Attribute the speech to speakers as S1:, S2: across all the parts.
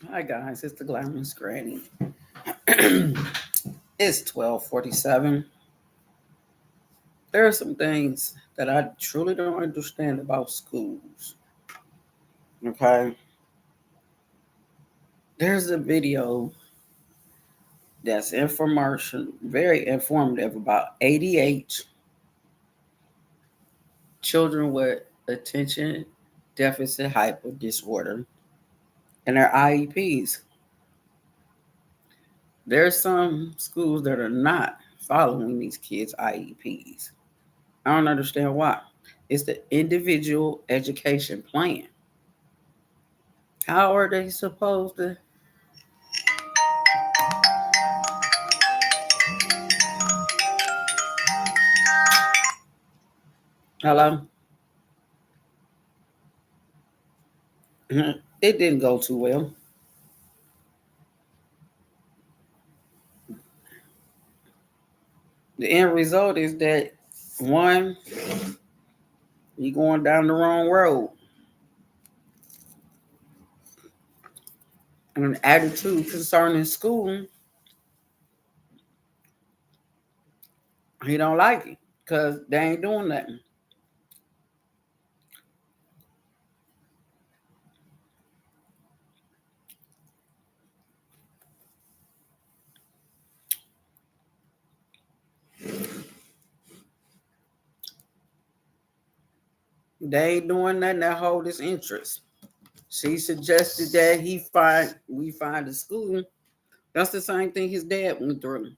S1: Hi guys, it's the Glamorous Granny. It's 12:47. There are some things that I truly don't understand about schools. Okay, there's a video that's information, very informative about ADHD, children with attention deficit hyper disorder, and their IEPs. There's some schools that are not following these kids' IEPs. I don't understand why. It's the individual education plan. How are they supposed to? Hello? It didn't go too well. The end result is that one, you're going down the wrong road. And an attitude concerning school, he don't like it because they ain't doing nothing. They ain't doing nothing that hold his interest. She suggested that we find a school. That's the same thing his dad went through.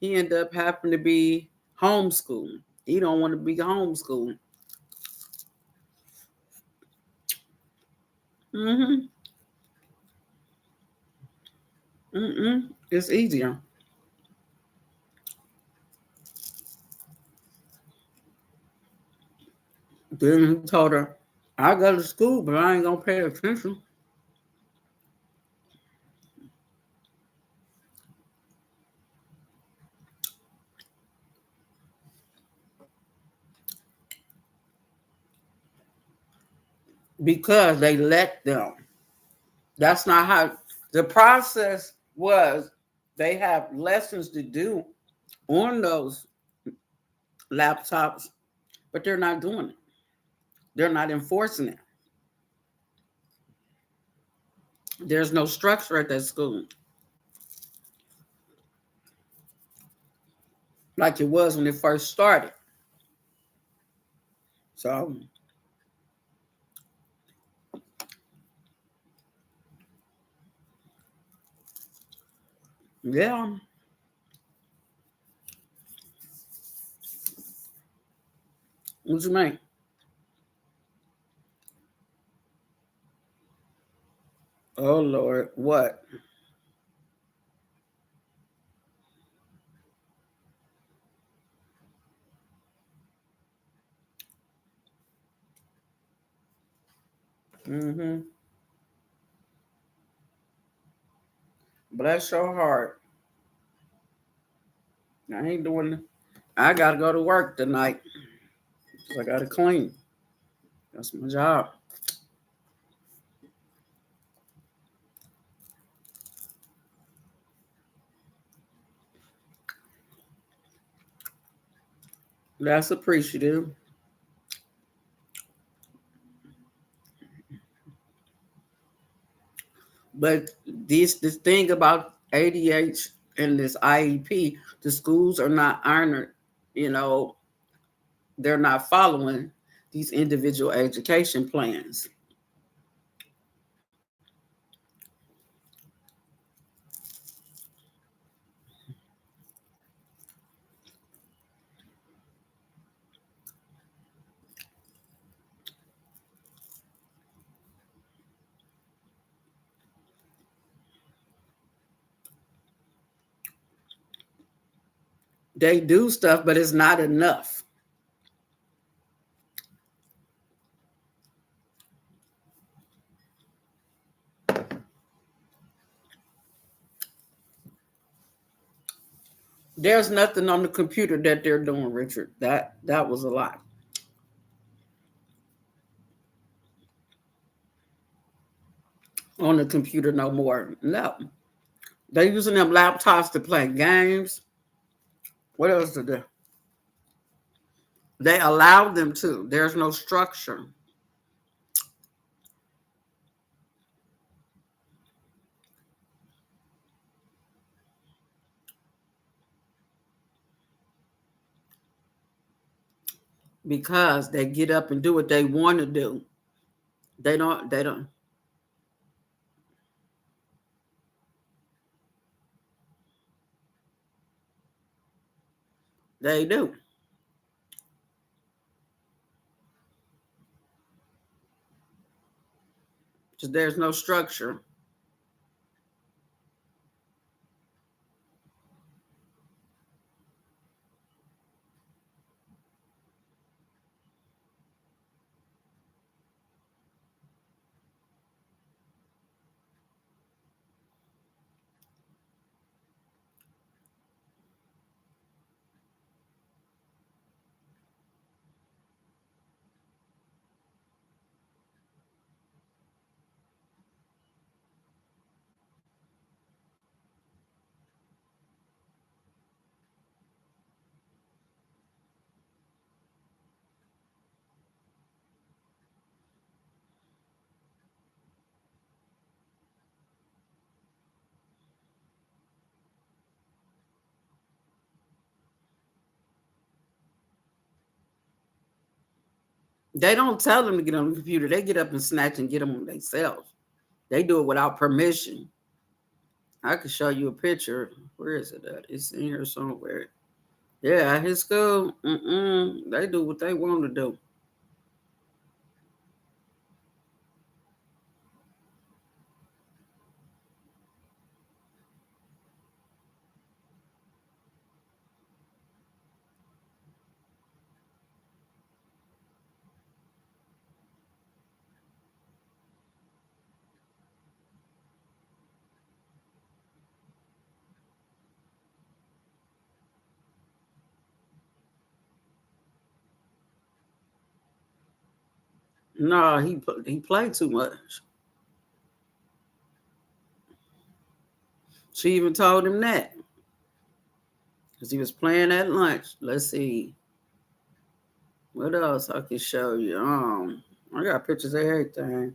S1: He ended up having to be homeschooled. He don't want to be homeschooled. Mm-hmm. Mm-mm. It's easier. Then he told her, I go to school, but I ain't gonna pay attention because they let them. That's not how the process was. They have lessons to do on those laptops, but they're not doing it. They're not enforcing it. There's no structure at that school like it was when it first started. So, yeah. What you mean? Oh Lord, what? Mm-hmm. Bless your heart. I ain't doing it. I gotta go to work tonight. I gotta clean. That's my job. That's appreciative. But this thing about ADH and this IEP, the schools are not honored, you know, they're not following these individual education plans. They do stuff, but it's not enough. There's nothing on the computer that they're doing, Richard. That was a lot. on the computer no more. No. They using them laptops to play games. What else to do? They allow them to. There's no structure because they get up and do what they want to do. They don't they do. Because there's no structure. They don't tell them to get on the computer. They get up and snatch and get them themselves. They do it without permission. I could show you a picture. Where is it at? It's in here somewhere. Yeah, at his school, they do what they want to do. No, he played too much. She even told him that because he was playing at lunch. Let's see what else I can show you. I got pictures of everything.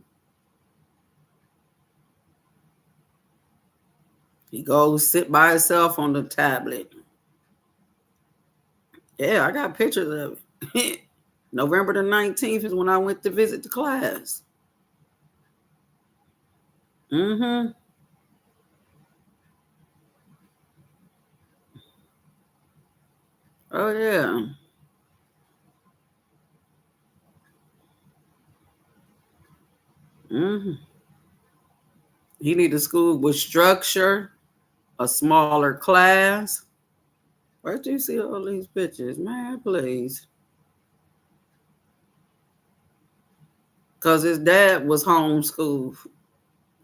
S1: He goes sit by himself on the tablet. Yeah, I got pictures of it. November the 19th is when I went to visit the class. Mm-hmm. Oh yeah. Mm-hmm. He need a school with structure, a smaller class. Where do you see all these pictures, man? Please, because his dad was homeschooled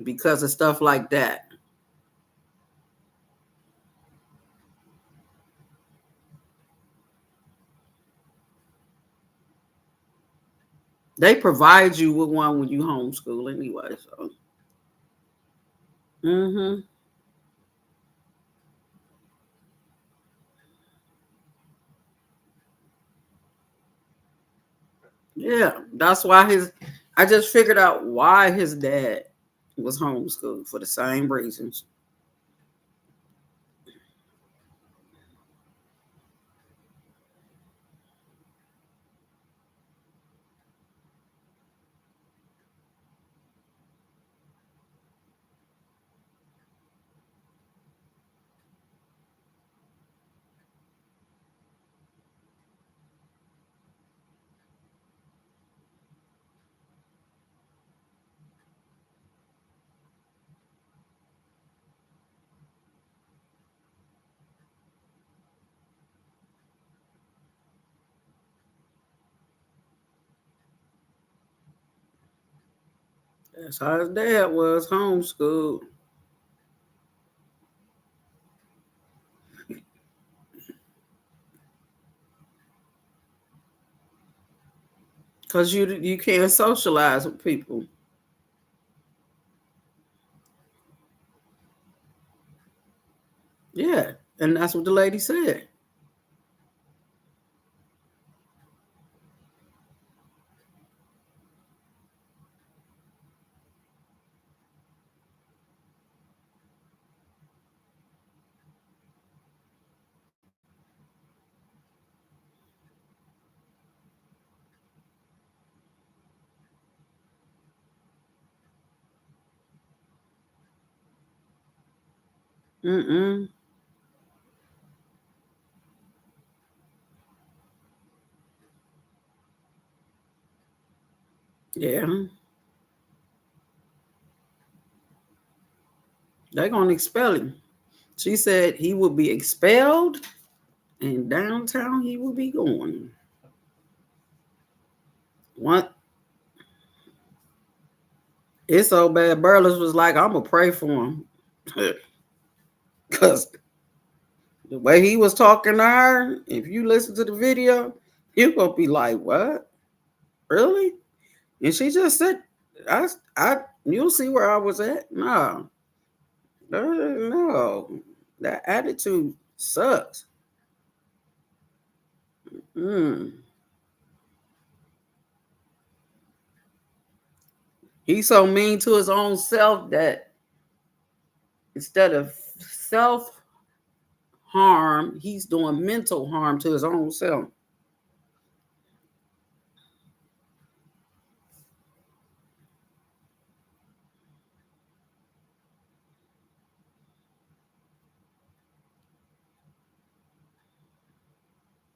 S1: because of stuff like that. They provide you with one when you homeschool anyway. So, mm-hmm. Yeah, that's why his. I just figured out why his dad was homeschooled for the same reasons. That's how his dad was homeschooled. Cause you can't socialize with people. And that's what the lady said. Mm-mm. Yeah. They're going to expel him. She said he will be expelled and downtown he will be going. What? It's so bad. Burles was like, I'm going to pray for him. Because the way he was talking to her, if you listen to the video, you're going to be like, what? Really? And she just said, I, you'll see where I was at. No, no, that attitude sucks. Mm. He's so mean to his own self that instead of self harm, he's doing mental harm to his own self.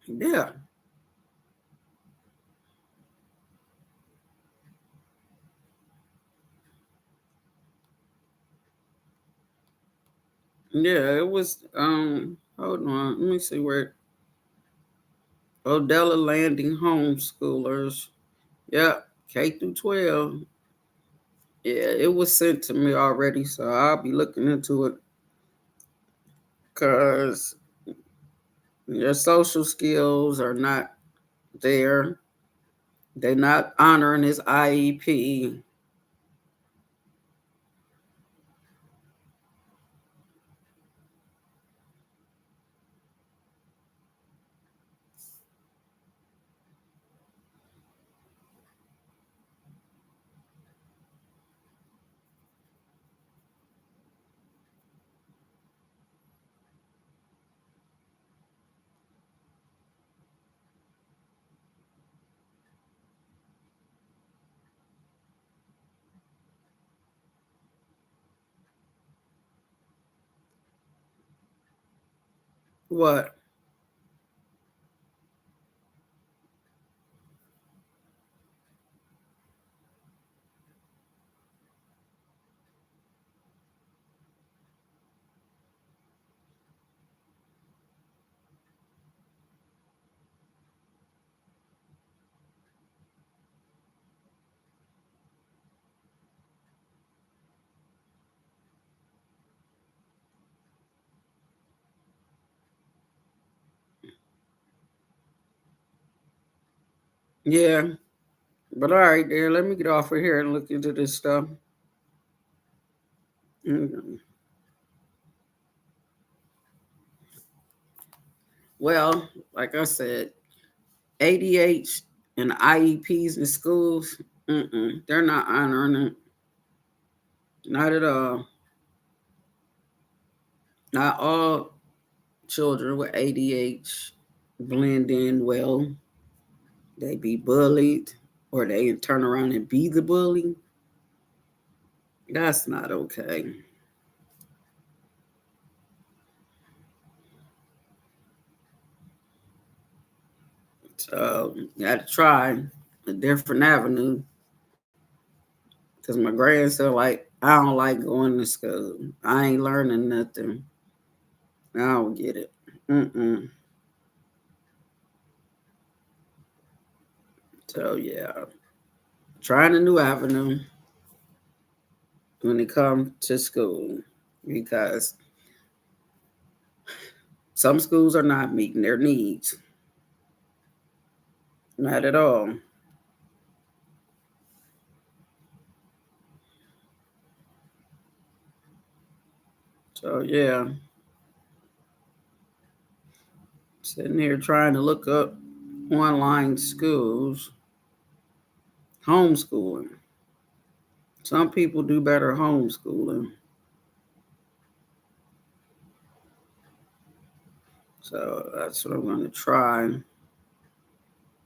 S1: Yeah, yeah, it was. Hold on, let me see where Odella Landing homeschoolers. Yeah, K through 12. Yeah, it was sent to me already, so I'll be looking into it because your social skills are not there. They're not honoring his IEP. What? Yeah, but all right, there. Let me get off of here and look into this stuff. Mm. Well, like I said, ADH and IEPs in schools, they're not honoring it. Not at all. Not all children with ADH blend in well. They be bullied or they turn around and be the bully. That's not okay. So you got to try a different avenue because my grandson like I don't like going to school. I ain't learning nothing. I don't get it. Mm-mm. So yeah, trying a new avenue when it comes to school because some schools are not meeting their needs. Not at all. So yeah. Sitting here trying to look up online schools, homeschooling. Some people do better homeschooling. So that's what I'm going to try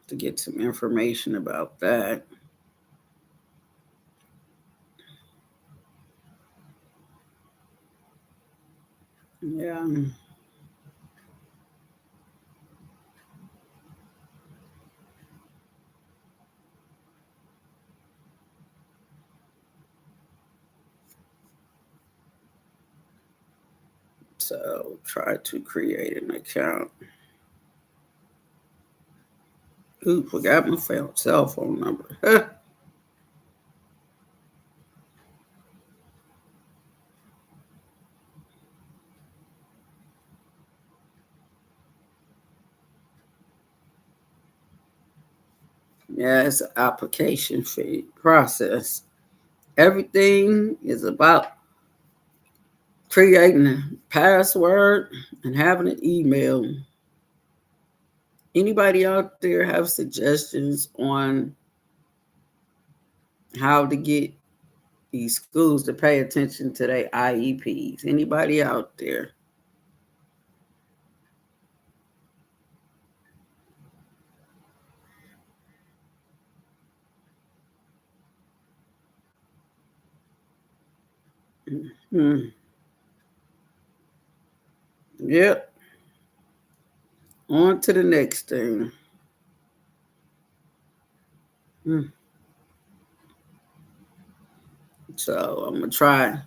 S1: to get some information about that. Yeah. So try to create an account. Ooh, forgot my cell phone number. Yeah, it's an application fee process. Everything is about creating a password and having an email. Anybody out there have suggestions on how to get these schools to pay attention to their IEPs? Anybody out there? Hmm. Yep. On to the next thing. Hmm. So I'm gonna try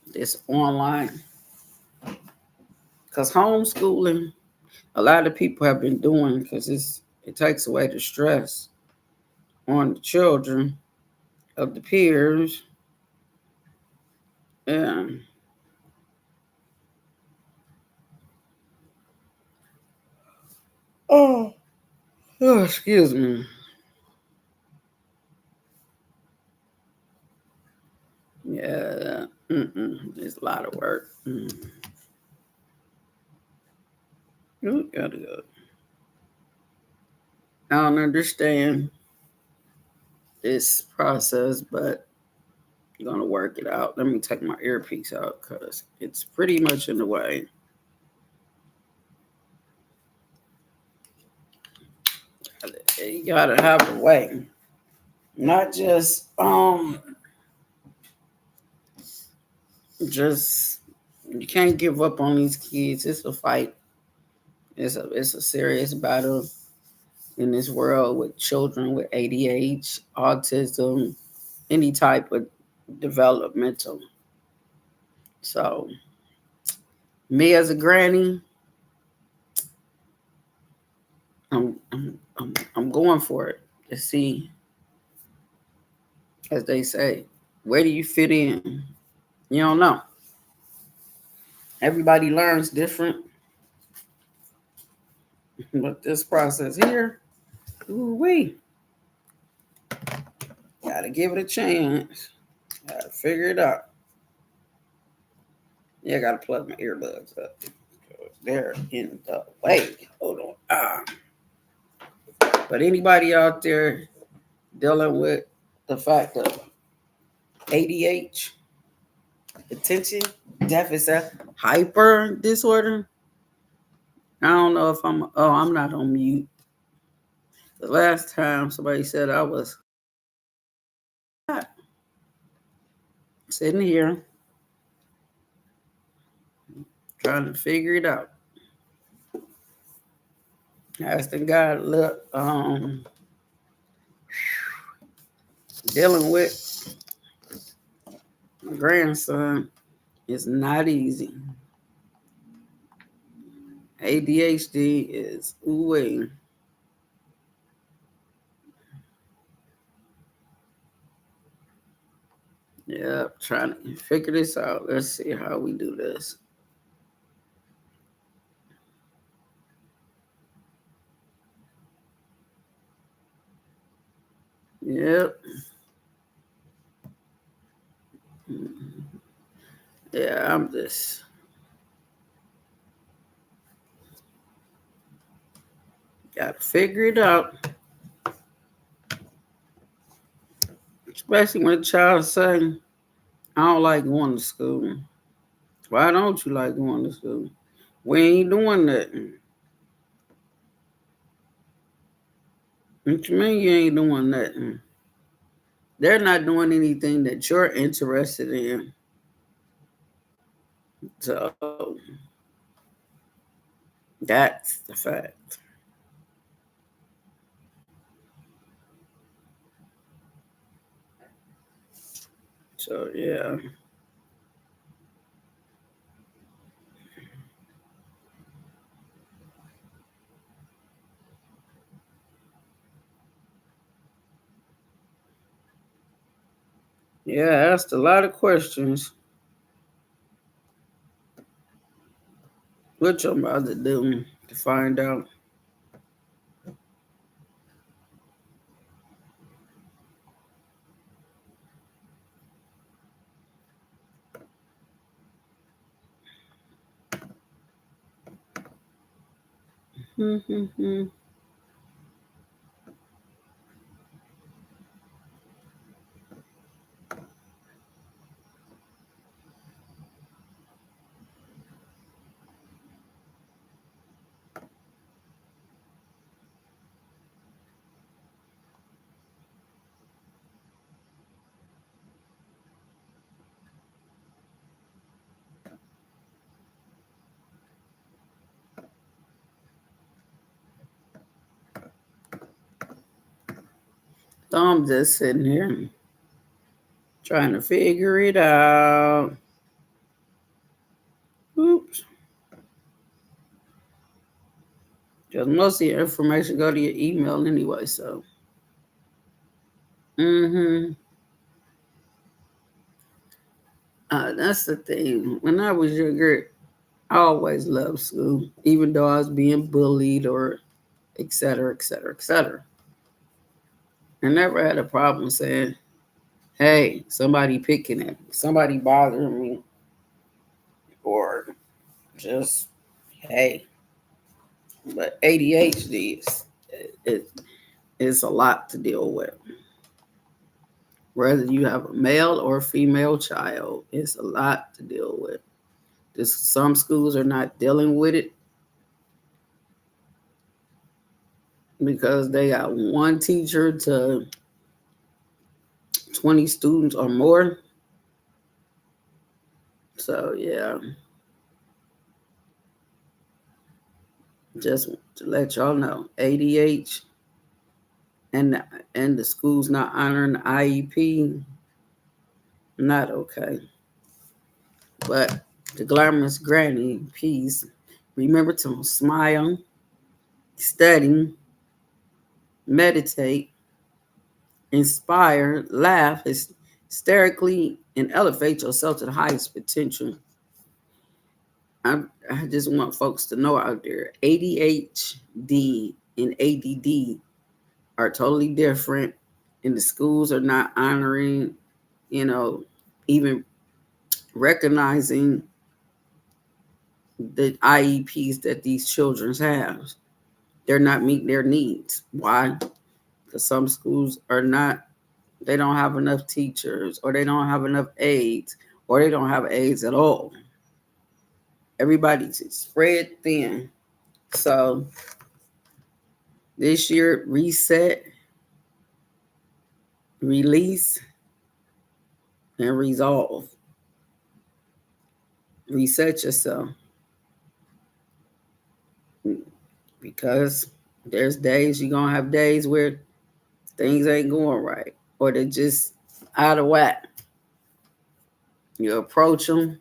S1: this online because homeschooling, a lot of people have been doing because it takes away the stress on the children of the peers. Yeah. Oh, oh, excuse me. Yeah. It's a lot of work. Ooh, gotta go. I don't understand this process, but I'm gonna work it out. Let me take my earpiece out because it's pretty much in the way. You gotta have a way, not just you can't give up on these kids. It's a fight. It's a serious battle in this world with children with ADHD, autism, any type of developmental. So me as a granny, I'm going for it to see, as they say, where do you fit in? You don't know. Everybody learns different, but this process here, ooh wee, gotta give it a chance. Gotta figure it out. Yeah, I gotta plug my earbuds up. They're in the way. Hold on. But anybody out there dealing with the fact of ADHD, attention deficit hyper disorder, I don't know if I'm not on mute. The last time somebody said I was sitting here trying to figure it out. Asking God, look, dealing with my grandson is not easy. ADHD is ooh. Yeah, trying to figure this out. Let's see how we do this. Yep. Yeah, I'm just Gotta figure it out. Especially when a child say, I don't like going to school. Why don't you like going to school? We ain't doing nothing. What you mean you ain't doing nothing? They're not doing anything that you're interested in. So that's the fact. So yeah. Yeah, I asked a lot of questions. What your mother doing to find out? So I'm just sitting here trying to figure it out. Oops. Because most of your information go to your email anyway, so. Mm-hmm. That's the thing. When I was younger, I always loved school, even though I was being bullied or et cetera, et cetera, et cetera. I never had a problem saying, hey, somebody picking at me, somebody bothering me, or just, hey. But ADHD it, it's a lot to deal with. Whether you have a male or female child, it's a lot to deal with. Some schools are not dealing with it because they got one teacher to 20 students or more. So yeah, just to let y'all know, ADH and the school's not honoring the IEP, not okay. But the glamorous granny piece, remember to smile, study, meditate, inspire, laugh hysterically, and elevate yourself to the highest potential. I just want folks to know out there ADHD and ADD are totally different, and the schools are not honoring, you know, even recognizing the IEPs that these children have. They're not meeting their needs. Why? Because some schools are not, they don't have enough teachers, or they don't have enough aides, or they don't have aides at all. Everybody's spread thin. So this year, reset, release, and resolve. Reset yourself, because there's days you're gonna have days where things ain't going right, or they're just out of whack. You approach them,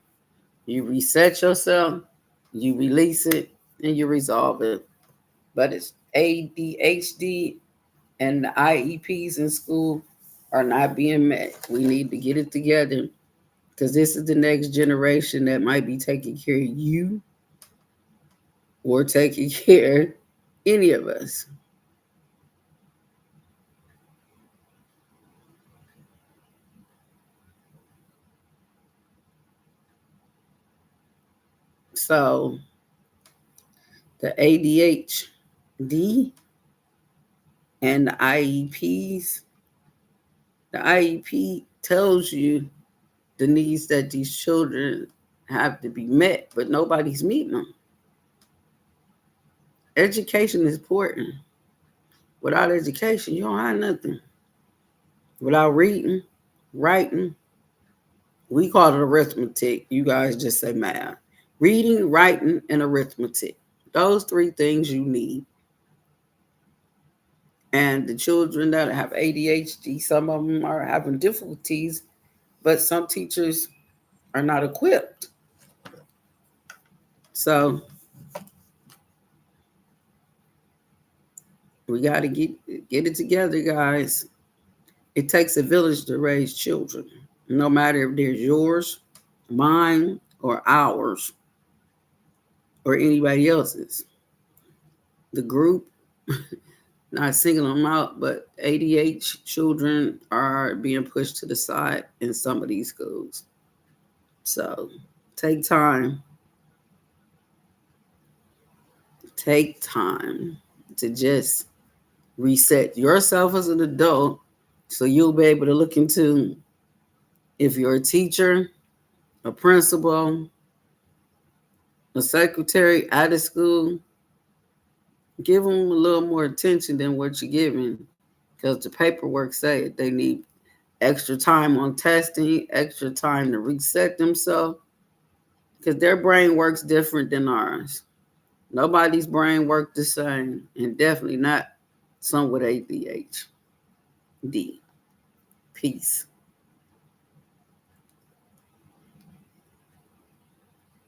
S1: you reset yourself, you release it, and you resolve it. But it's ADHD and the IEPs in school are not being met. We need to get it together, because this is the next generation that might be taking care of you or taking care of any of us. So the ADHD And the IEP tells you the needs that these children have to be met, but nobody's meeting them. Education is important. Without education, you don't have nothing. Without reading, writing, we call it arithmetic. You guys just say math. Reading, writing, and arithmetic. Those three things you need. And the children that have ADHD, some of them are having difficulties, but some teachers are not equipped. So we got to get it together, guys. It takes a village to raise children, no matter if they're yours, mine, or ours, or anybody else's. The group, not singling them out, but ADHD children are being pushed to the side in some of these schools. So take time. Take time to just reset yourself as an adult so you'll be able to look into if you're a teacher, a principal, a secretary at a school, give them a little more attention than what you're giving because the paperwork say they need extra time on testing, extra time to reset themselves because their brain works different than ours. Nobody's brain works the same, and definitely not some with ADHD. Peace.